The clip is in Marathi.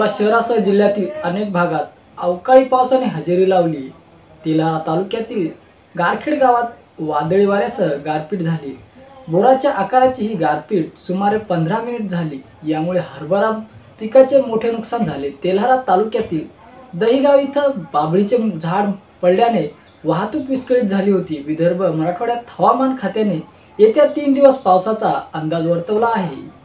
अकोला शहरासह जिल्ह्यातील अनेक भागात अवकाळी पावसाने हजेरी लावली। तेल्हारा तालुक्यातील गारखेड गावात वादळी वाऱ्यासह गारपीट झाली। बोराच्या आकाराची ही गारपीट सुमारे 15 मिनिट झाली। यामुळे हरभरा पिकाचे मोठे नुकसान झाले। तेल्हारा तालुक्यातील दहिगाव इथं बाभळीचे झाड पडल्याने वाहतूक विस्कळीत झाली होती। विदर्भ मराठवाड्यात हवामान खात्याने येत्या 3 दिवस पावसाचा अंदाज वर्तवला आहे।